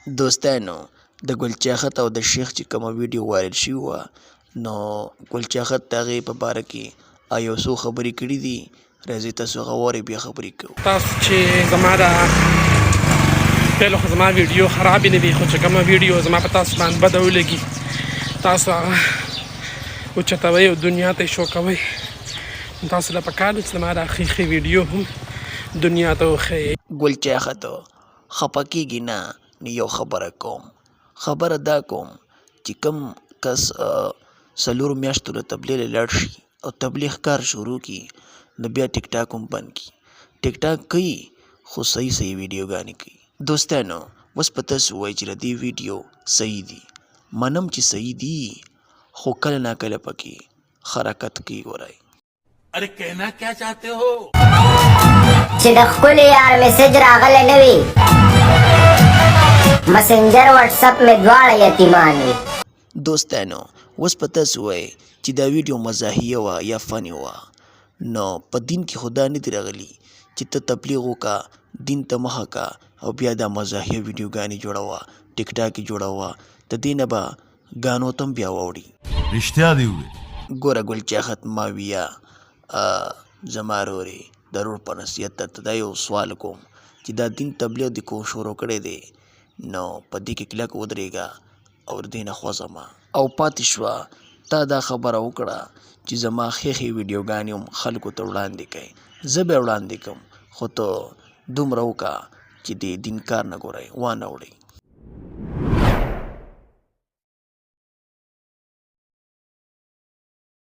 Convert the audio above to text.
دوستانو د ګلچاخت او د شیخ چې کومه ویډیو وایرل شوې وه نو ګلچاخت د هغې په باره کې یو څو خبرې کړي دي. راځئ تاسو هغه واورئ بیا خبرې کوو. تاسو چې زما د پیلو خو زما ویډیو خرابې نه دي، خو چې کومه ویډیو زما په تاسو باندې بده ولګي تاسو هغه اوچتوئ او دنیا ته یې شو کوئ. تاسو له پکار ده چې زما دا ښې ښې ویډیو هم دنیا ته وښیئ. ګلچاخت خفه کېږي نه، یو خبره کوم. خبره دا کوم چې کوم کس 4 میاشتو له تبلیغ لاړ شي او تبلیغ کار شروع کړي نو بیا ټیک ټاک هم بند کړي. ټیک ټاک کوي خو صحیح ویډیوګانې کوي. دوستانو اوس په تاسو ووایئ چې د دې ویډیو صحیح دي. منم چې صحیح دي خو کله ناکله پکې حرکت کوي. ګورئ अरे कहना क्या चाहते हो چې د ښکلي یار میسج راغلی نه وي، مسنجر واتساپ مې دواړه یتیمان وي. دوستانو اوس په تاسو ووایئ چې دا ویډیو مزاحیه وه یا فني وه نو په دین کې خو دا نه دي راغلي چې ته تبلیغ وکړه، دین ته مخه کړه او بیا دا مزاحیه ویډیوګانې جوړوه، ټیک ټاک یې جوړوه، د دې نه به ګانو ته هم بیا واوړي. رښتیا دې وویل. ګوره ګلچاخت ما ویه زما رورې د رور په نصیحت درته دا یو سوال کوم چې دا دین تبلیغ دې کو شروع کړی دی نو په دې کې کلک ودرېږه او د دې نه خوځه مه او پاتې شوه. تا دا خبره وکړه چې زما ښې ښې ویډیوګانې هم خلکو ته وړاندې کړئ، زه به یې وړاندې کړم خو ته دومره وکړه چې د دین کار نه ګورئ وانه وړئ.